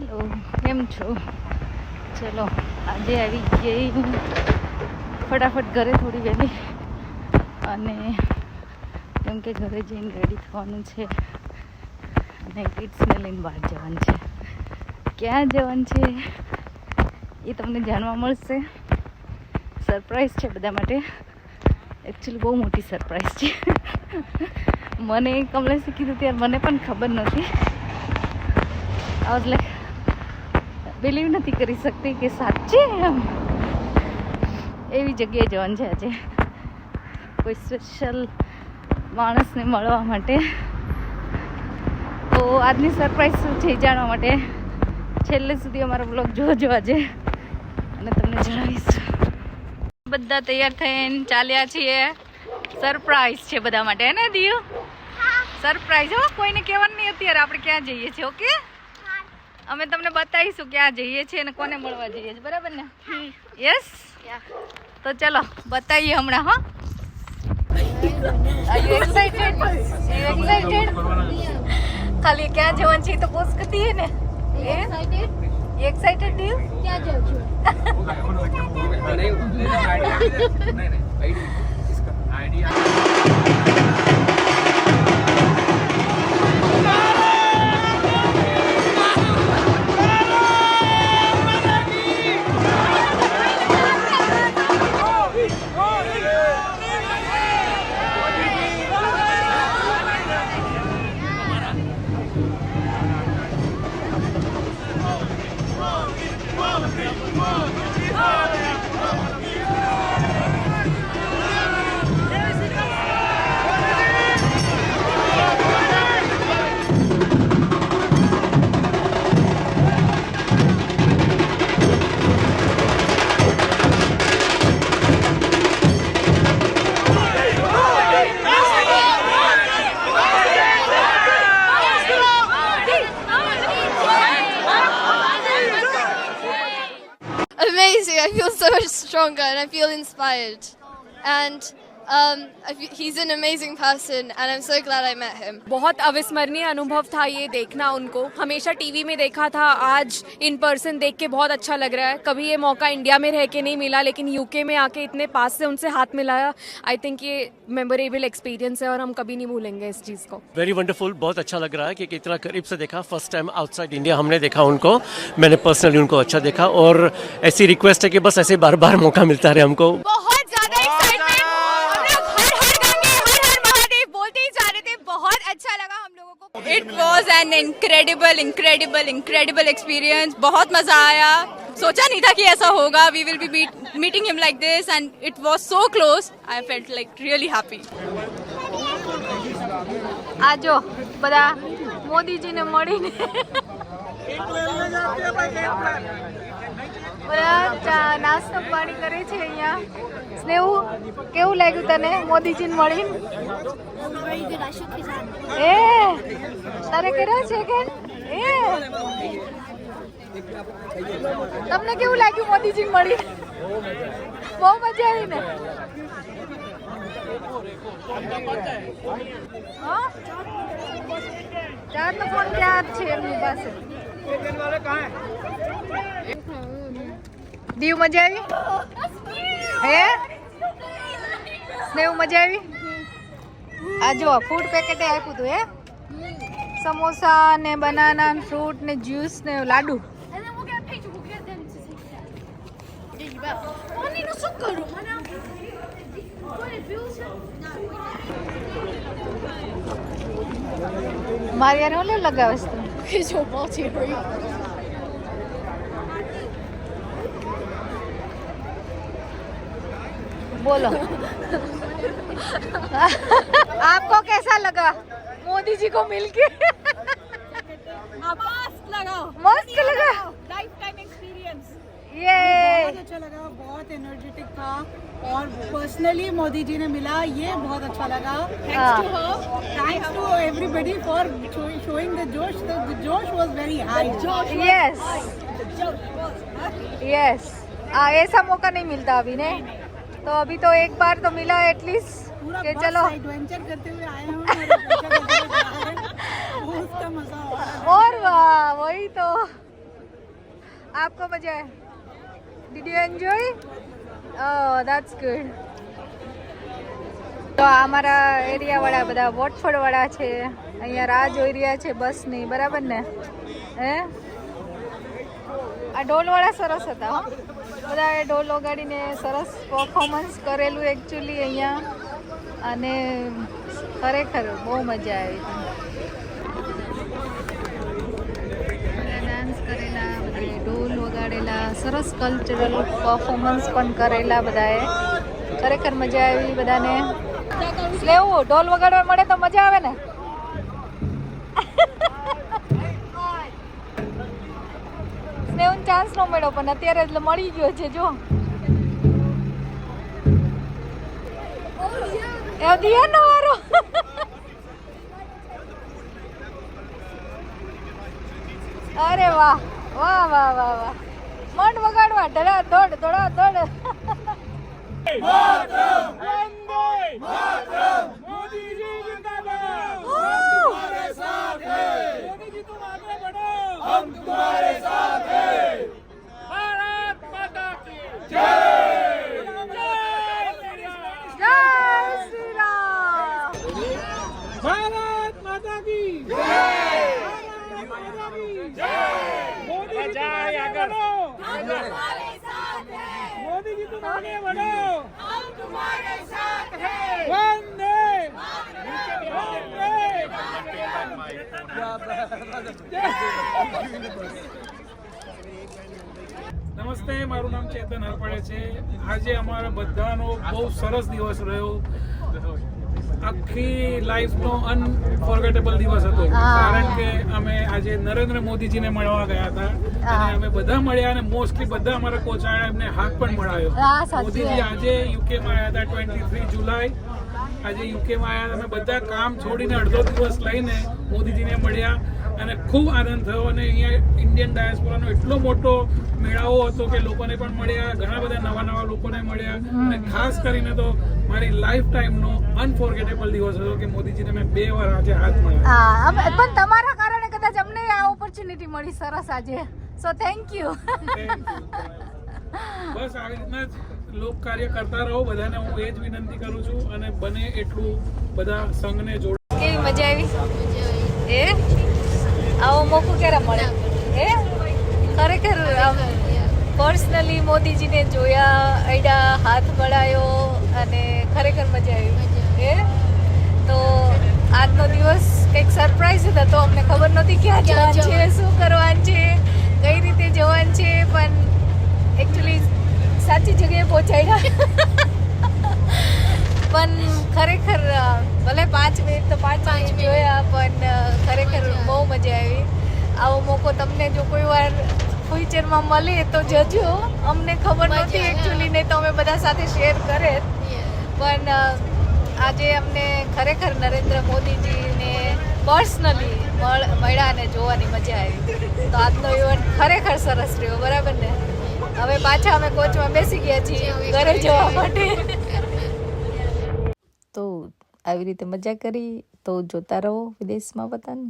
Hello, કેમ છો? ચલો આજે આવી ગઈ હું ફટાફટ ઘરે થોડી વહેલી, અને કેમ કે ઘરે જઈને રેડી થવાનું છે અને કિડ્સને લઈને બહાર જવાનું છે. ક્યાં જવાનું છે એ તમને જાણવા મળશે. સરપ્રાઈઝ છે બધા માટે. એકચ્યુઅલી બહુ મોટી સરપ્રાઈઝ છે. મને કમલેશે કીધું ત્યારે મને પણ ખબર નથી. I was like, બિલીવ નથી કરી શકતી કે સાચે એમ એવી જગ્યાએ જવાનું છે આજે, કોઈ સ્પેશિયલ માણસને મળવા માટે. તો આજની સરપ્રાઈઝ શું છે એ જાણવા માટે છેલ્લે સુધી અમારો બ્લોગ જોજો આજે, અને તમને જણાવીશ. બધા તૈયાર થઈને ચાલ્યા છીએ. સરપ્રાઈઝ છે બધા માટે, હે ને દિયુ? સરપ્રાઈઝ હો, કોઈને કહેવાનું નહીં અત્યારે આપણે ક્યાં જઈએ છીએ. ઓકે, અમે તમને બતાવીશું ક્યાં જઈએ છીએ અને કોને મળવા જઈએ છીએ, બરાબર ને? યસ, તો ચલો બતાવીએ હમણાં. હા, આર યુ એક્સાઇટેડ? ખાલી ક્યાં જવાનું છે તો પોસ્ટ કરતી હે ને. એક્સાઇટેડ દિયુ? ક્યાં જાવ છો? Amazing! I feel so much stronger and I feel inspired. And he's an amazing person and I'm so glad I met him. बहुत अविस्मरणीय अनुभव था ये देखना उनको. हमेशा टीवी में देखा था, आज इन पर्सन देख के बहुत अच्छा लग रहा है. कभी ये मौका इंडिया में रह के नहीं मिला, लेकिन यूके में आके इतने पास से उनसे हाथ मिलाया. आई थिंक ये मेमोरेबल एक्सपीरियंस है और हम कभी नहीं भूलेंगे इस चीज़ को. वेरी वंडरफुल, बहुत अच्छा लग रहा है कि इतना करीब से देखा. फर्स्ट टाइम आउटसाइड इंडिया हमने देखा उनको. मैंने पर्सनली उनको अच्छा देखा और ऐसी रिक्वेस्ट है कि बस ऐसे बार बार मौका मिलता रहे हमको. बहुत ज़्यादा एक्साइटमेंट, हम लोग हर हर गंगे हर हर महादेव बोलते ही जा रहे थे. बहुत अच्छा लगा हम लोगों को. It was an incredible experience. बहुत मजा आया. सोचा नहीं था कि ऐसा होगा. We will be meeting him like this and it was so close. I felt like really happy. આ જો બધા મોદીજીને મળીને બધા નાસ્તો પાણી કરે છે અહીંયા. સ્નેહુ, કેવું લાગ્યું તને મોદીજીને મળીને? એ તારે કર્યા છે કે એ તમને કેવું લાગ્યું મોદીજીને મળીને? બહુ મજા આવી ને? હા, ચાર તો ફોન ક્યાં છે એમની પાસે? દીવ મજા આવી? હે સ્નેહુ મજા આવી? આ જો ફૂડ પેકેટ આપ્યું હતું. હે સમોસા ને બનાના ને ફ્રૂટ ને જ્યુસ ને લાડુ. મારી યાર ઓલે લગાવેશ તું? बोलो आपको कैसा लगा मोदी जी को मिलके? मस्त लगा. मस्त लगा. Life time experience. ये बहुत अच्छा लगा, बहुत एनर्जेटिक था और पर्सनली मोदी जी ने मिला, ये बहुत अच्छा लगा. Thanks to everybody for showing the josh. The josh was very high. Yes yes ऐसा मौका नहीं मिलता अभी ने, तो अभी तो एक बार तो मिला एटलीस्ट कि चलो एडवेंचर करते हुए आए हैं. उसका मजा और वाह, वही तो आपको मजा है? Did you enjoy? Oh, that's good. તો આ અમારા એરિયાવાળા બધા વોટફોર્ડવાળા છે, અહીંયા રાહ જોઈ રહ્યા છે બસની, બરાબર ને? હે આ ઢોલવાળા સરસ હતા હો, બધાએ ઢોલ વગાડીને સરસ પરફોર્મન્સ કરેલું એકચ્યુઅલી અહીંયા, અને ખરેખર બહુ મજા આવી હતી. ડાન્સ કરેલા બધાએ, ઢોલ વગાડેલા, સરસ કલ્ચરલ પરફોર્મન્સ પણ કરેલા બધાએ, ખરેખર મજા આવી બધાને. લેવું ઢોલ વગાડવા મળે તો મજા આવે ને. સ્નેહન ચાન્સ નો મળ્યો પણ અત્યારે એટલે મળી ગયો છે. જો એ દિયા નો વારો. અરે વાહ વાહ વાહ વાહ વાહ, મંડ વગાડવા, ધડા દોડ ધડા દોડ. मोदी जी तुम आगे बढ़ो, हम तुम्हारे साथ हैं, वंदे નમસ્તે, મારું નામ ચેતન હરપડે છે. આજે અમારા બધાનો બહુ સરસ દિવસ રહ્યો. આખી લાઈફનો અનફોર્ગેટેબલ દિવસ હતો, કારણ કે અમે આજે નરેન્દ્ર મોદીજીને મળવા ગયા હતા, અને અમે બધા મળ્યા, અને મોસ્ટલી બધા અમારા કોચ આવ્યા, એમને હાથ પણ મળાયો. મોદીજી આજે યુકેમાં આવ્યા હતા 23 જુલાઈ, આજે યુકેમાં આવ્યા. અમે બધા કામ છોડીને અડધો દિવસ લઈને મોદીજીને મળ્યા, અને ખૂબ આનંદ થયો. અને અહીંયા ઇન્ડિયન ડાયસ્પોરાનો એટલો મોટો મેળાવો હતો કે લોકોને પણ મળ્યા, ઘણા બધા નવા નવા લોકોને મળ્યા, અને ખાસ કરીને તો મારી લાઈફ ટાઈમનો અનફોર્ગેટેબલ દિવસ હતો કે મોદીજીને મેં 2 વાર આજે હાથ મળ્યા. પણ તમારા કારણે કદાચ અમને આ ઓપોર્ચ્યુનિટી મળી સરસ આજે, સો થેન્ક યુ. બસ આવી રીતના જ લોક કાર્ય કરતા રહો, બધાને હું એ જ વિનંતી કરું છું, અને બને એટલું બધા સંઘને જોડો. કેવી મજા આવી? એ આવો મોકો ક્યારે મળે? એ ખરેખર પર્સનલી મોદીજીને જોયા, અડ્યા, હાથ મળાયો, અને ખરેખર મજા આવી. એ તો આજનો દિવસ કંઈક સરપ્રાઈઝ હતો, તો અમને ખબર નહોતી ક્યાં જવાનું છે, શું કરવાનું છે, કઈ રીતે જવાનું છે, પણ એકચ્યુઅલી સાચી જગ્યાએ પહોંચાડ્યા. પણ ખરેખર ભલે 5 મિનિટ તો 5 મિનિટ જોયા, પણ ખરેખર બહુ મજા આવી. આવો મોકો તમને જો કોઈ વાર ફ્યુચરમાં મળે તો જજો. અમને ખબર નહોતી એકચ્યુઅલી, નહીં તો અમે બધા સાથે શેર કરે, પણ આજે અમને ખરેખર નરેન્દ્ર મોદીજીને પર્સનલી મળ્યા અને જોવાની મજા આવી. તો આજનો ઇવેન્ટ ખરેખર સરસ રહ્યો, બરાબર ને? હવે પાછા અમે કોચમાં બેસી ગયા છીએ ઘરે જવા માટે. તો આવી રીતે મજા કરી. તો જોતા રહો વિદેશમાં વતન.